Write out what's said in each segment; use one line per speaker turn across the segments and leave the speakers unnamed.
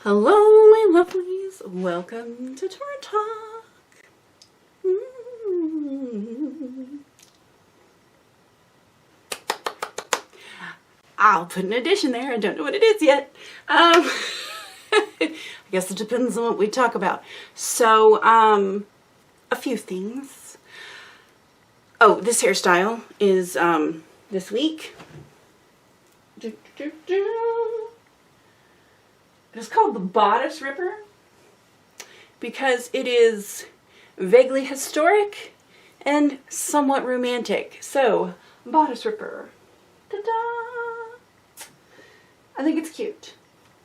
Hello, my lovelies. Welcome to Torrin Talk. I'll put an addition there. I don't know what it is yet. I guess it depends on what we talk about. So, a few things. Oh, this hairstyle is this week. It's called the Bodice Ripper because it is vaguely historic and somewhat romantic. So, Bodice Ripper. Ta-da! I think it's cute.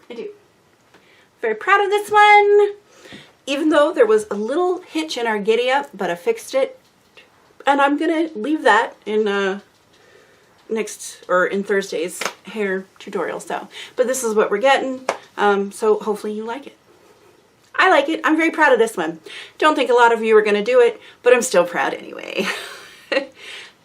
I do. Very proud of this one. Even though there was a little hitch in our giddy up, but I fixed it. And I'm gonna leave that in in Thursday's hair tutorial. So, but this is what we're getting. So hopefully you like it. I like it. I'm very proud of this one. Don't think a lot of you are going to do it, but I'm still proud anyway.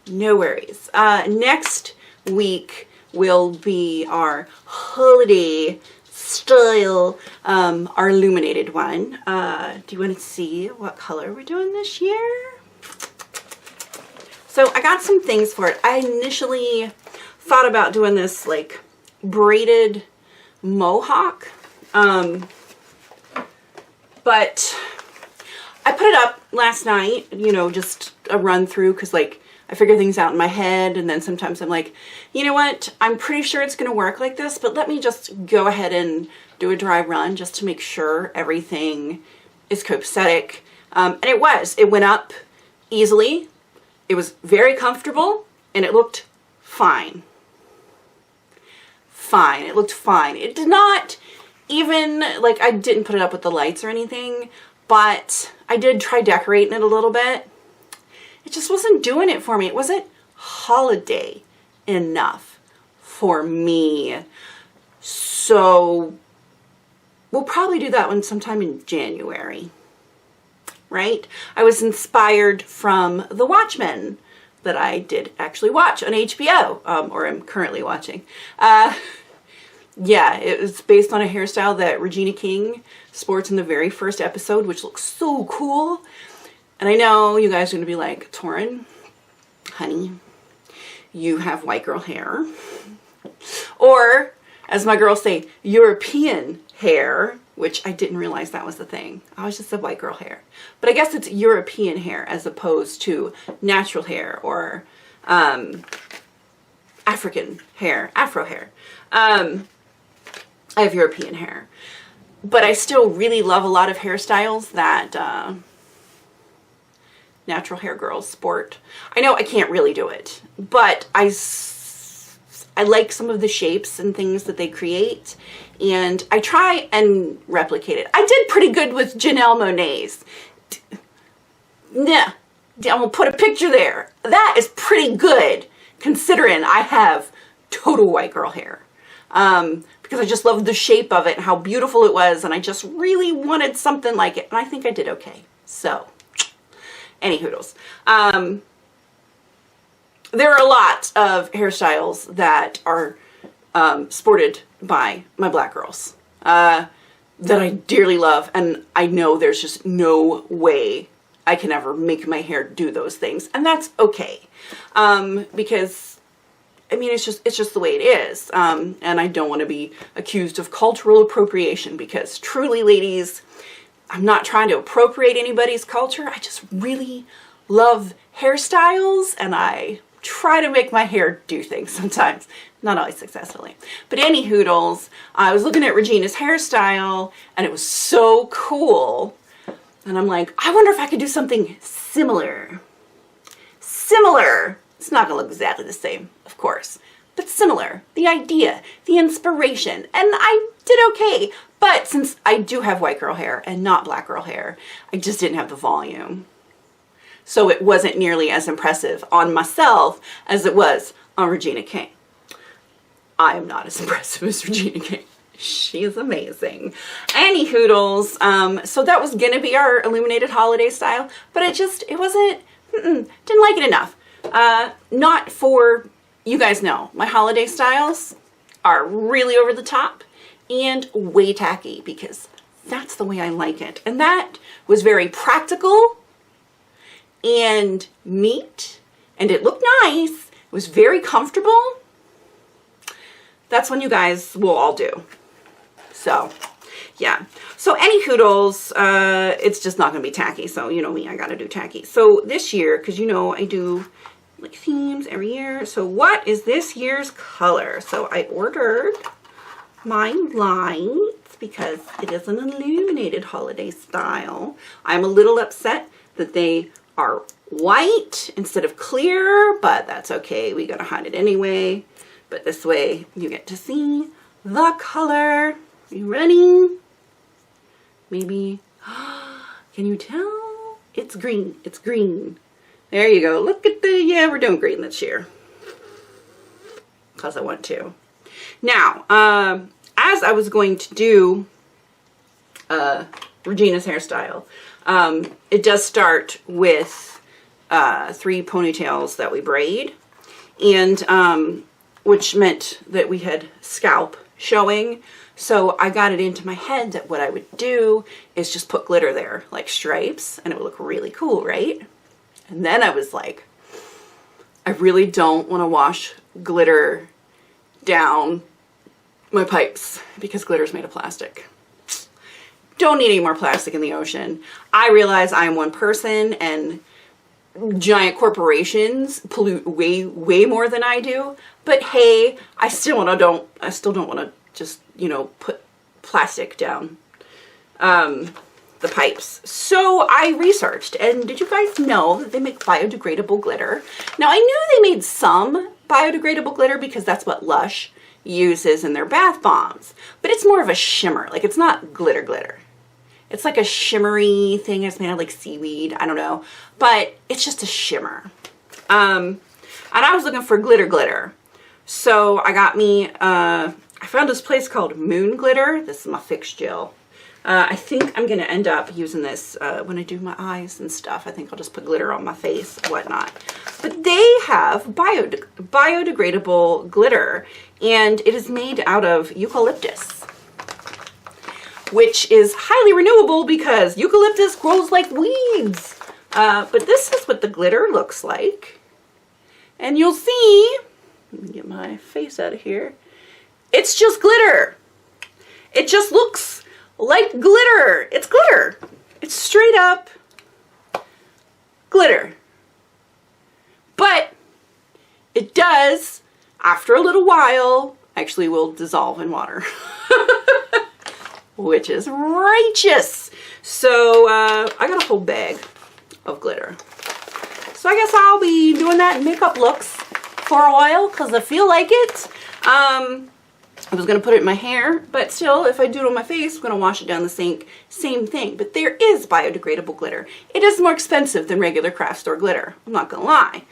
No worries. Next week will be our holiday style, our illuminated one. Do you want to see what color we're doing this year? So I got some things for it. I initially thought about doing this like braided mohawk, but I put it up last night, you know, just a run through, because like I figure things out in my head, and then sometimes I'm like, you know what, I'm pretty sure it's gonna work like this, but let me just go ahead and do a dry run just to make sure everything is copacetic. And it went up easily, it was very comfortable, and it looked fine. It looked fine. It did not even, like, I didn't put it up with the lights or anything, but I did try decorating it a little bit. It just wasn't doing it for me. It wasn't holiday enough for me. So we'll probably do that one sometime in January, right? I was inspired from The Watchmen that I did actually watch on HBO, or I'm currently watching. Yeah, it was based on a hairstyle that Regina King sports in the very first episode, which looks so cool. And I know you guys are going to be like, Torrin, honey, you have white girl hair. Or, as my girls say, European hair, which I didn't realize that was the thing. I always just said white girl hair. But I guess it's European hair as opposed to natural hair or African hair, Afro hair. I have European hair. But I still really love a lot of hairstyles that natural hair girls sport. I know I can't really do it, but I like some of the shapes and things that they create, and I try and replicate it. I did pretty good with Janelle Monáe's. Nah, I'm gonna put a picture there. That is pretty good considering I have total white girl hair. Because I just loved the shape of it and how beautiful it was, and I just really wanted something like it, and I think I did okay. So, any hoodles. There are a lot of hairstyles that are sported by my black girls that I dearly love, and I know there's just no way I can ever make my hair do those things, and that's okay, because I mean, it's just the way it is, and I don't want to be accused of cultural appropriation, because truly, ladies, I'm not trying to appropriate anybody's culture. I just really love hairstyles, and I try to make my hair do things sometimes. Not always successfully. But any hoodles, I was looking at Regina's hairstyle, and it was so cool. And I'm like, I wonder if I could do something similar. Similar. It's not going to look exactly the same, of course, but similar. The idea, the inspiration, and I did okay. But since I do have white girl hair and not black girl hair, I just didn't have the volume. So it wasn't nearly as impressive on myself as it was on Regina King. I am not as impressive as Regina King. She is amazing. Any hoodles, so that was going to be our illuminated holiday style, but it wasn't, didn't like it enough. Not for, you guys know, my holiday styles are really over the top, and way tacky because that's the way I like it. And that was very practical and neat, and it looked nice. It was very comfortable. That's when you guys will all do. So, yeah. So any hoodles, it's just not going to be tacky. So, you know me, I got to do tacky. So this year, because you know I do like themes every year. So what is this year's color? So I ordered mine lights because it is an illuminated holiday style. I'm a little upset that they are white instead of clear, but that's okay. We gotta hide it anyway. But this way you get to see the color. You ready? Maybe. Can you tell? It's green. It's green. There you go. Look at the, yeah, we're doing green this year. Because I want to. Now, as I was going to do Regina's hairstyle, it does start with 3 ponytails that we braid. And, which meant that we had scalp showing. So I got it into my head that what I would do is just put glitter there, like stripes, and it would look really cool, right? And then I was like, I really don't want to wash glitter down my pipes because glitter's made of plastic. Don't need any more plastic in the ocean. I realize I am one person and giant corporations pollute way more than I do. But hey, I still don't want to just, you know, put plastic down the pipes. So I researched, and did you guys know that they make biodegradable glitter? Now I knew they made some biodegradable glitter because that's what Lush uses in their bath bombs, but it's more of a shimmer. Like, it's not glitter glitter. It's like a shimmery thing. It's made of like seaweed. I don't know, but it's just a shimmer. And I was looking for glitter. So I got me, I found this place called Moon Glitter. This is my fixed gel. I think I'm going to end up using this when I do my eyes and stuff. I think I'll just put glitter on my face and whatnot. But they have biodegradable glitter, and it is made out of eucalyptus, which is highly renewable because eucalyptus grows like weeds. But this is what the glitter looks like. And you'll see, let me get my face out of here. It's just glitter. It just looks like glitter. It's glitter. It's straight up glitter. But it does, after a little while, actually will dissolve in water. Which is righteous. So I got a whole bag of glitter. So I guess I'll be doing that in makeup looks for a while because I feel like it. I was going to put it in my hair, but still, if I do it on my face, I'm going to wash it down the sink. Same thing. But there is biodegradable glitter. It is more expensive than regular craft store glitter. I'm not going to lie.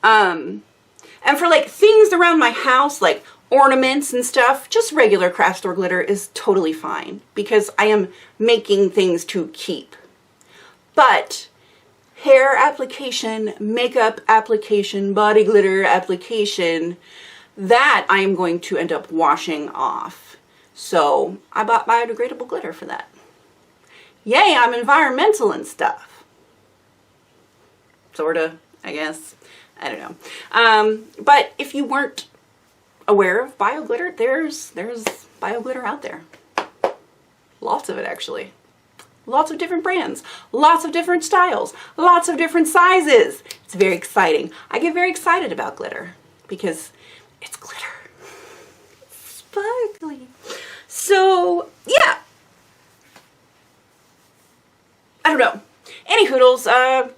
And for like things around my house, like ornaments and stuff, just regular craft store glitter is totally fine because I am making things to keep. But hair application, makeup application, body glitter application, that I am going to end up washing off. So I bought biodegradable glitter for that. Yay, I'm environmental and stuff. Sorta, I guess. I don't know. But if you weren't aware of bio glitter, there's bio glitter out there. Lots of it, actually. Lots of different brands, lots of different styles, lots of different sizes. It's very exciting. I get very excited about glitter because it's glitter. It's sparkly. So, yeah. I don't know. Any hoodles, yeah,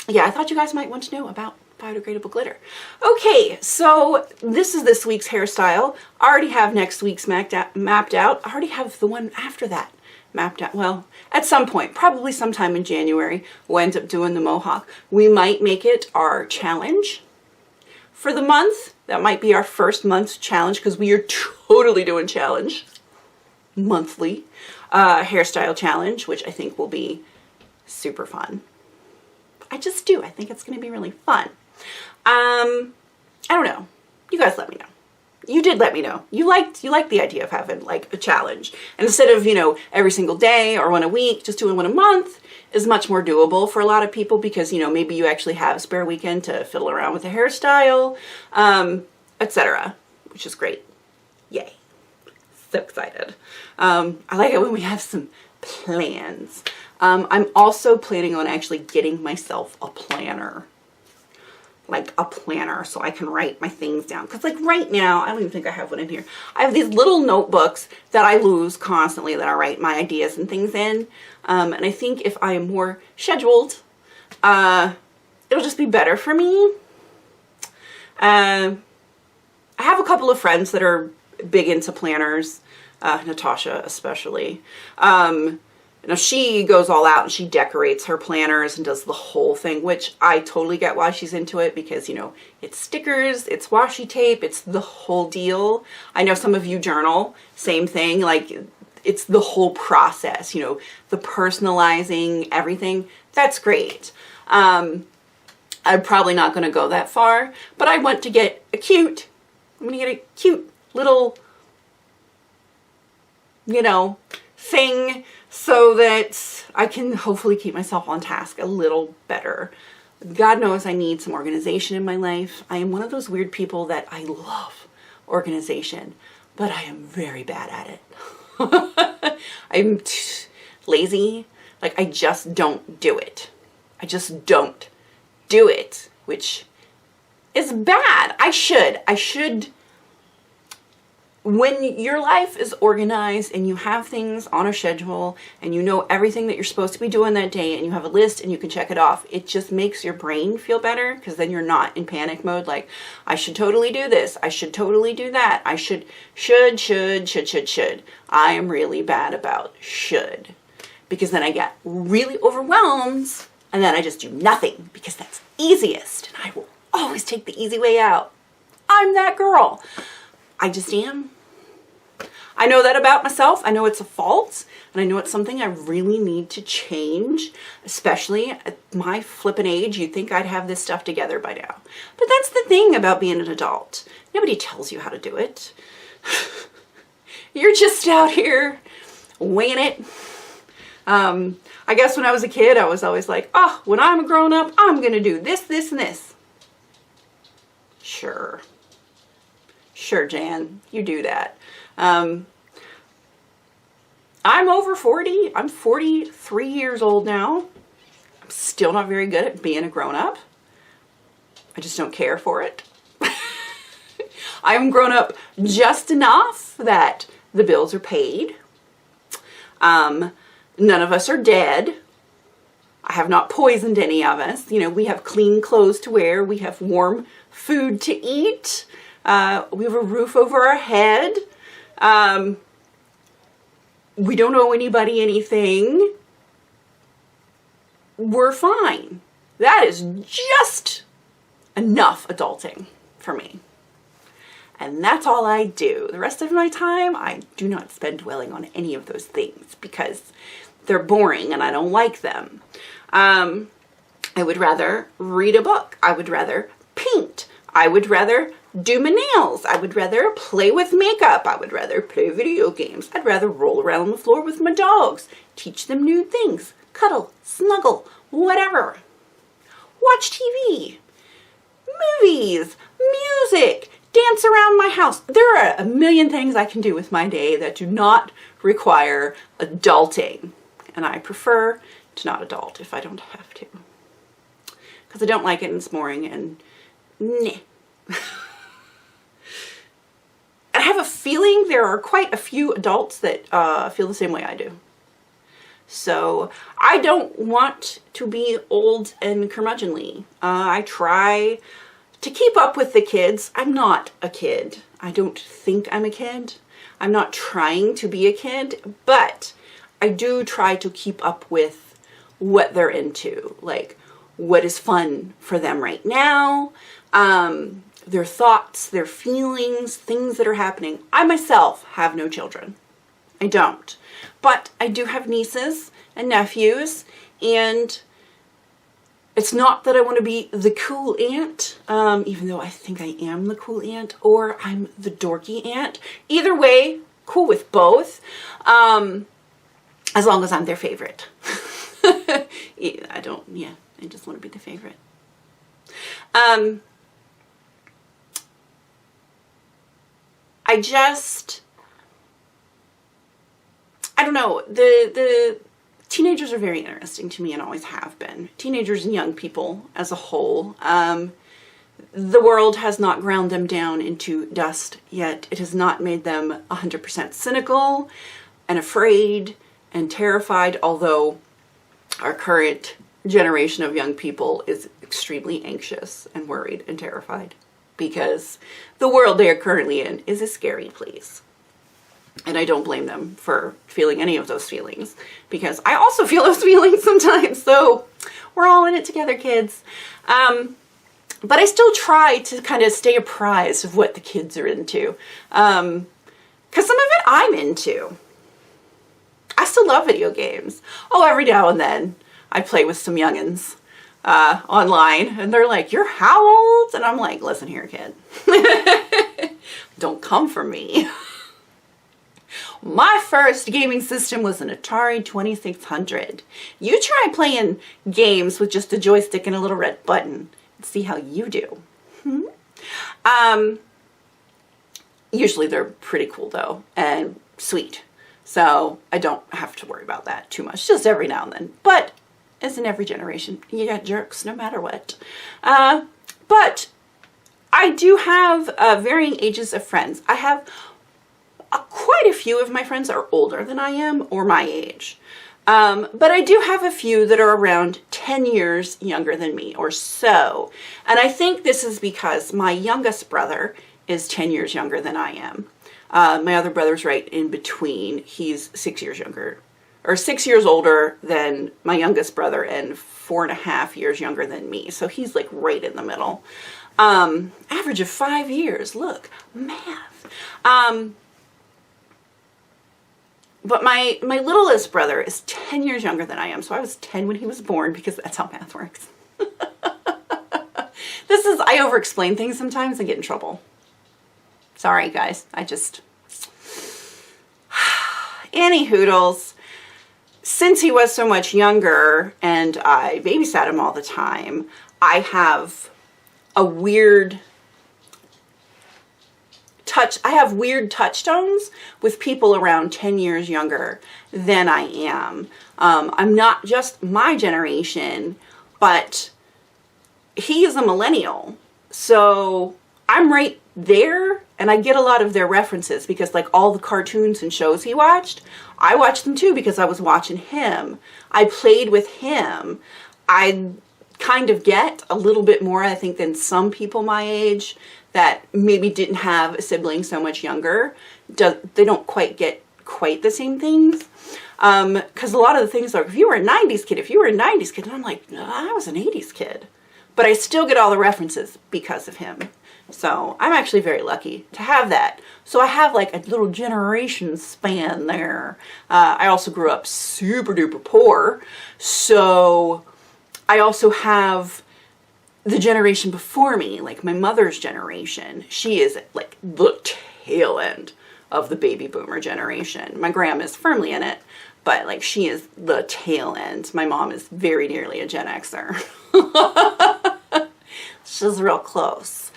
I thought you guys might want to know about biodegradable glitter. Okay, so this is this week's hairstyle. I already have next week's mapped out. I already have the one after that mapped out. Well, at some point, probably sometime in January, we'll end up doing the mohawk. We might make it our challenge for the month. That might be our first month's challenge because we are totally doing challenge monthly hairstyle challenge, which I think will be super fun. I just do. I think it's going to be really fun. I don't know. You guys let me know. you did let me know. You liked the idea of having like a challenge. And instead of, you know, every single day or one a week, just doing one a month is much more doable for a lot of people because, you know, maybe you actually have a spare weekend to fiddle around with a hairstyle, etc., which is great. Yay. So excited. I like it when we have some plans. I'm also planning on actually getting myself a planner. Like a planner so I can write my things down. Because like right now, I don't even think I have one in here. I have these little notebooks that I lose constantly that I write my ideas and things in. And I think if I am more scheduled, it'll just be better for me. I have a couple of friends that are big into planners, Natasha especially. Now she goes all out and she decorates her planners and does the whole thing, which I totally get why she's into it because, you know, it's stickers, it's washi tape, it's the whole deal. I know some of you journal, same thing, like it's the whole process, you know, the personalizing everything. That's great. I'm probably not going to go that far, but I want to get I'm going to get a cute little, you know, thing so that I can hopefully keep myself on task a little better. God knows I need some organization in my life. I am one of those weird people that I love organization, but I am very bad at it. I'm lazy. Like I just don't do it. I just don't do it, which is bad. I should. When your life is organized and you have things on a schedule and you know everything that you're supposed to be doing that day and you have a list and you can check it off, it just makes your brain feel better because then you're not in panic mode like, I should totally do this. I should totally do that. I should. I am really bad about should because then I get really overwhelmed and then I just do nothing because that's easiest and I will always take the easy way out. I'm that girl. I just am. I know that about myself. I know it's a fault, and I know it's something I really need to change, especially at my flippin' age. You'd think I'd have this stuff together by now. But that's the thing about being an adult. Nobody tells you how to do it. You're just out here winging it. I guess when I was a kid, I was always like, oh, when I'm a grown up, I'm going to do this, this, and this. Sure. Sure, Jan, you do that. I'm over 40. I'm 43 years old now. I'm still not very good at being a grown-up. I just don't care for it. I'm grown up just enough that the bills are paid. None of us are dead. I have not poisoned any of us. You know, we have clean clothes to wear. We have warm food to eat. We have a roof over our head. We don't owe anybody anything. We're fine. That is just enough adulting for me. And that's all I do. The rest of my time, I do not spend dwelling on any of those things because they're boring and I don't like them. I would rather read a book. I would rather paint. I would rather do my nails. I would rather play with makeup. I would rather play video games. I'd rather roll around on the floor with my dogs, teach them new things, cuddle, snuggle, whatever. Watch TV, movies, music, dance around my house. There are a million things I can do with my day that do not require adulting. And I prefer to not adult if I don't have to. Because I don't like it and it's boring and nah. I have a feeling there are quite a few adults that feel the same way I do. So I don't want to be old and curmudgeonly. I try to keep up with the kids. I'm not a kid. I don't think I'm a kid. I'm not trying to be a kid, but I do try to keep up with what they're into, like what is fun for them right now, their thoughts, their feelings, things that are happening. I myself have no children. I don't. But I do have nieces and nephews, and It's not that I want to be the cool aunt, even though I think I am the cool aunt, or I'm the dorky aunt. Either way, cool with both, as long as I'm their favorite. I just want to be the favorite. I don't know, the teenagers are very interesting to me and always have been. Teenagers and young people as a whole. The world has not ground them down into dust yet. It has not made them 100% cynical and afraid and terrified, although our current generation of young people is extremely anxious and worried and terrified because the world they are currently in is a scary place. And I don't blame them for feeling any of those feelings, because I also feel those feelings sometimes. So we're all in it together, kids. But I still try to kind of stay apprised of what the kids are into. Because some of it I'm into. I still love video games. Oh, every now and then I play with some youngins online, and they're like, "You're how old?" And I'm like, "Listen here, kid. Don't come for me." My first gaming system was an Atari 2600. You try playing games with just a joystick and a little red button and see how you do. Usually they're pretty cool though, and sweet. So I don't have to worry about that too much, just every now and then. But as in every generation, you got jerks no matter what. But I do have varying ages of friends. I have quite a few of my friends are older than I am, or my age. But I do have a few that are around 10 years younger than me or so. And I think this is because my youngest brother is 10 years younger than I am. My other brother's right in between. He's 6 years younger, or 6 years older than my youngest brother and 4.5 years younger than me. So he's like right in the middle. Average of 5 years. Look, math. But my littlest brother is 10 years younger than I am. So I was 10 when he was born, because that's how math works. I over-explain things sometimes and get in trouble. Sorry, guys. Any hoodles. Since he was so much younger and I babysat him all the time, I have a weird touchstones with people around 10 years younger than I am. I'm not just my generation, but he is a millennial. So I'm right there, and I get a lot of their references because, like, all the cartoons and shows he watched, I watched them too because I was watching him. I played with him. I kind of get a little bit more, I think, than some people my age that maybe didn't have a sibling so much younger. They don't quite get quite the same things. Because a lot of the things are, if you were a 90s kid, and I'm like, no, I was an 80s kid. But I still get all the references because of him. So I'm actually very lucky to have that. So I have like a little generation span there. I also grew up super duper poor. So I also have the generation before me, like my mother's generation. She is like the tail end of the baby boomer generation. My grandma's firmly in it, but like she is the tail end. My mom is very nearly a Gen Xer. She's real close.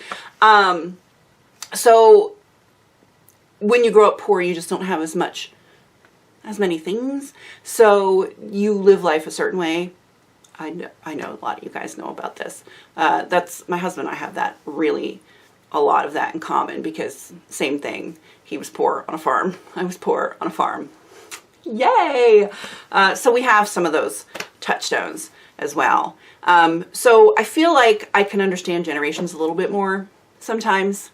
So when you grow up poor, you just don't have as many things. So you live life a certain way. I know a lot of you guys know about this. That's my husband and I have that really a lot of that in common, because same thing. He was poor on a farm. I was poor on a farm. Yay! So we have some of those touchstones as well. So I feel like I can understand generations a little bit more sometimes.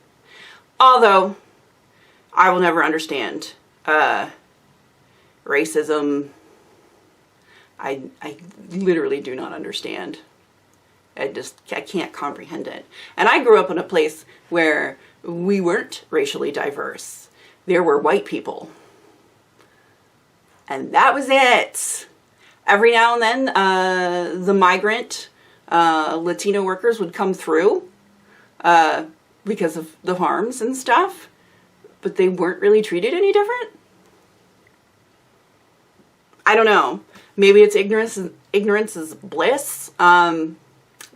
Although I will never understand racism. I literally do not understand. I can't comprehend it. And I grew up in a place where we weren't racially diverse. There were white people. And that was it. Every now and then, the migrant Latino workers would come through because of the harms and stuff, but they weren't really treated any different. I don't know. Maybe it's ignorance is bliss.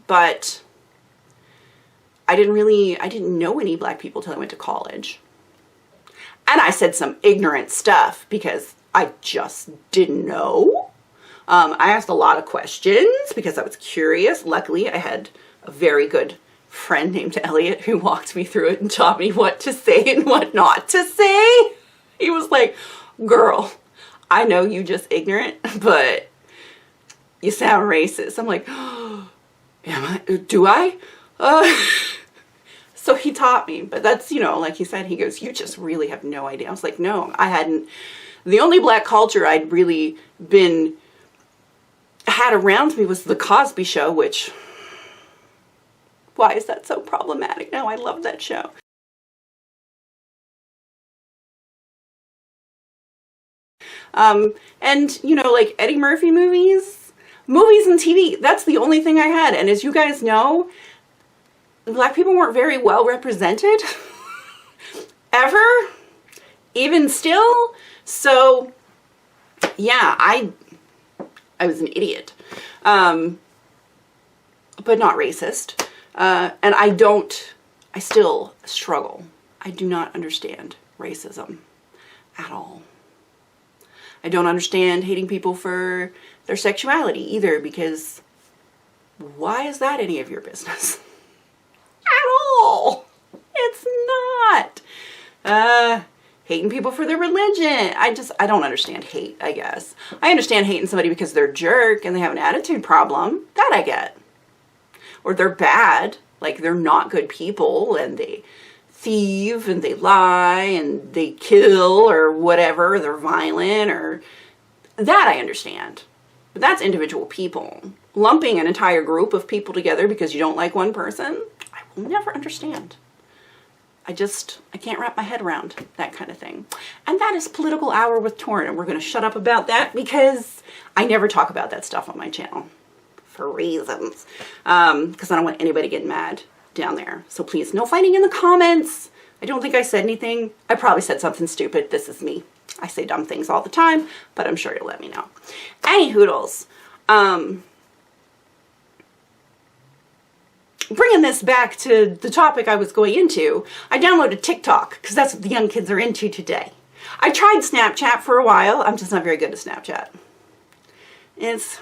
But I didn't know any black people till I went to college. And I said some ignorant stuff because I just didn't know. I asked a lot of questions because I was curious. Luckily, I had a very good friend named Elliot who walked me through it and taught me what to say and what not to say. He was like, girl, I know you just ignorant, but you sound racist. I'm like, oh, do I? So he taught me, but that's, like he said, he goes, you just really have no idea. I was like, no, I hadn't. The only black culture I'd really had around me was the Cosby Show, which, why is that so problematic? No, I love that show. And, like Eddie Murphy movies and TV, that's the only thing I had. And as you guys know, black people weren't very well represented ever, even still. So yeah, I was an idiot, but not racist. And I still struggle. I do not understand racism at all. I don't understand hating people for their sexuality either, because why is that any of your business? At all. It's not. Hating people for their religion. I don't understand hate, I guess. I understand hating somebody because they're a jerk and they have an attitude problem. That I get. Or they're bad. Like they're not good people and they thieve and they lie and they kill or whatever. They're violent or... That I understand. But that's individual people. Lumping an entire group of people together because you don't like one person, I will never understand. I can't wrap my head around that kind of thing. And that is Political Hour with Torrin, and we're going to shut up about that because I never talk about that stuff on my channel for reasons. Because I don't want anybody getting mad down there. So please, no fighting in the comments. I don't think I said anything. I probably said something stupid. This is me. I say dumb things all the time, but I'm sure you'll let me know. Any hoodles. Bringing this back to the topic I was going into, I downloaded TikTok because that's what the young kids are into today. I tried Snapchat for a while. I'm just not very good at Snapchat. It's,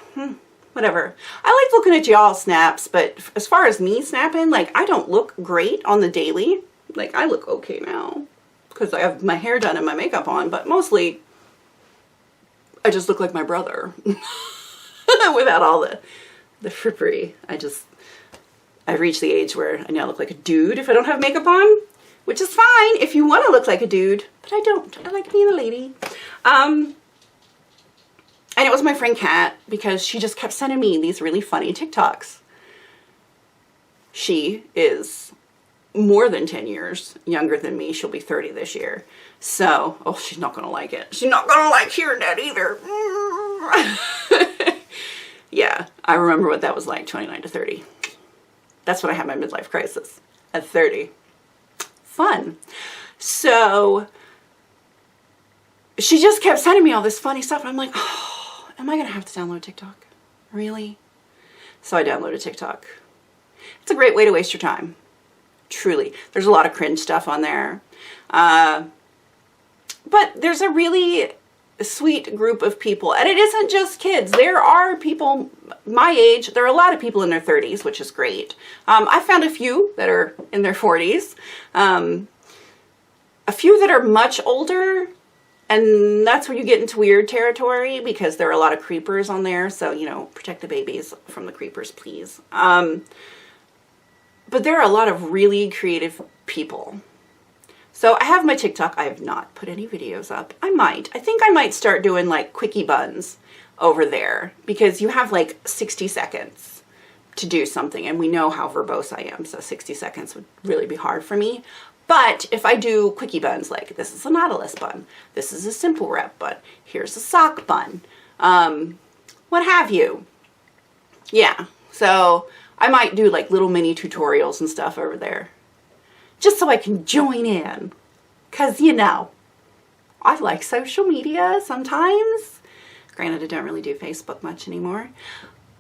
whatever. I like looking at y'all snaps, but as far as me snapping, like, I don't look great on the daily. Like, I look okay now because I have my hair done and my makeup on, but mostly I just look like my brother without all the frippery. I've reached the age where I now look like a dude if I don't have makeup on, which is fine if you want to look like a dude, but I don't. I like being a lady. And it was my friend Kat because she just kept sending me these really funny TikToks. She is more than 10 years younger than me. She'll be 30 this year. So, oh, she's not going to like it. She's not going to like hearing that either. Yeah, I remember what that was like, 29 to 30. That's when I had my midlife crisis, at 30. Fun. So, she just kept sending me all this funny stuff, and I'm like, oh, am I going to have to download TikTok? Really? So I downloaded TikTok. It's a great way to waste your time. Truly. There's a lot of cringe stuff on there. But there's a really sweet group of people. And it isn't just kids. There are people my age. There are a lot of people in their 30s, which is great. I found a few that are in their 40s. A few that are much older. And that's where you get into weird territory because there are a lot of creepers on there. So, protect the babies from the creepers, please. But there are a lot of really creative people. So I have my TikTok. I have not put any videos up. I think I might start doing like quickie buns over there because you have like 60 seconds to do something. And we know how verbose I am. So 60 seconds would really be hard for me. But if I do quickie buns, like this is a Nautilus bun, this is a simple rep bun, here's a sock bun, what have you. Yeah, So I might do like little mini tutorials and stuff over there, just so I can join in. Cause you know, I like social media sometimes. Granted, I don't really do Facebook much anymore,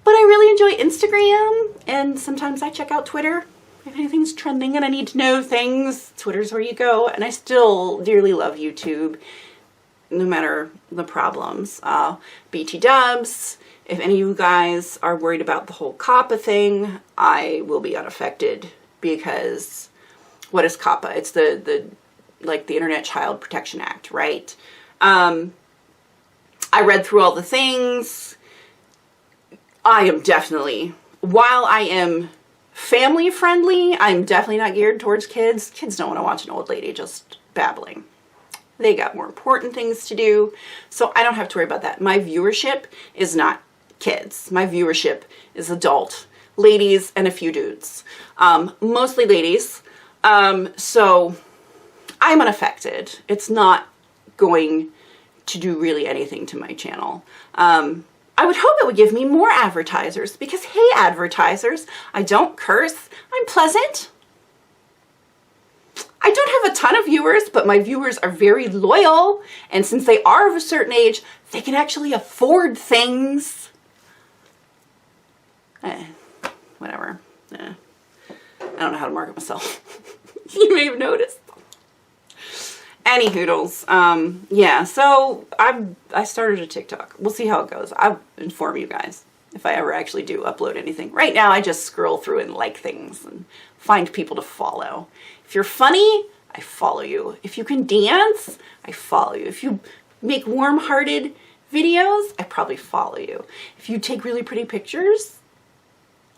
but I really enjoy Instagram, and sometimes I check out Twitter. If anything's trending and I need to know things, Twitter's where you go. And I still dearly love YouTube, no matter the problems. BT dubs, if any of you guys are worried about the whole COPPA thing, I will be unaffected, because what is COPPA? It's the Internet Child Protection Act, right? I read through all the things. I am definitely, while I am family friendly, I'm definitely not geared towards kids. Kids don't want to watch an old lady just babbling. They got more important things to do, so I don't have to worry about that. My viewership is not kids. My viewership is adult ladies and a few dudes. Mostly ladies. So I'm unaffected. It's not going to do really anything to my channel. I would hope it would give me more advertisers, because hey, advertisers, I don't curse. I'm pleasant. I don't have a ton of viewers, but my viewers are very loyal. And since they are of a certain age, they can actually afford things. Whatever. I don't know how to market myself. You may have noticed. Any hoodles. Yeah, so I started a TikTok. We'll see how it goes. I'll inform you guys if I ever actually do upload anything. Right now, I just scroll through and like things and find people to follow. If you're funny, I follow you. If you can dance, I follow you. If you make warm-hearted videos, I probably follow you. If you take really pretty pictures,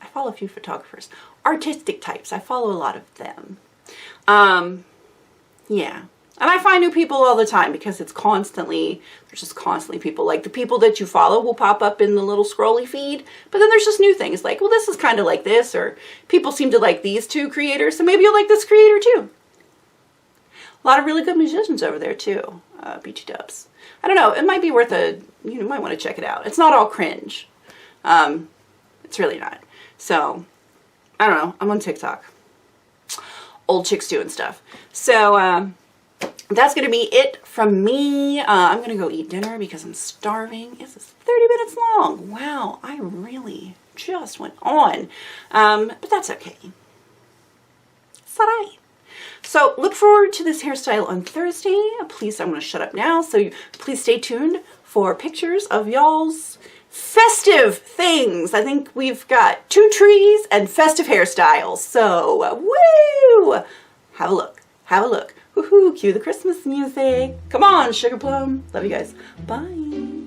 I follow a few photographers. Artistic types, I follow a lot of them. Yeah. And I find new people all the time, because it's constantly, there's just constantly people. Like, the people that you follow will pop up in the little scrolly feed, but then there's just new things like, well, this is kind of like this, or people seem to like these two creators, so maybe you'll like this creator too. A lot of really good musicians over there too, BT dubs. I don't know, it might be worth you might want to check it out. It's not all cringe. It's really not. So, I don't know, I'm on TikTok. Old chicks doing stuff. So, that's going to be it from me. I'm going to go eat dinner because I'm starving. This is 30 minutes long. Wow, I really just went on. But that's okay. It's all right. So look forward to this hairstyle on Thursday. Please, I'm going to shut up now. So please stay tuned for pictures of y'all's festive things. I think we've got 2 trees and festive hairstyles. So, woo! Have a look. Have a look. Woohoo, cue the Christmas music. Come on, Sugar Plum. Love you guys. Bye.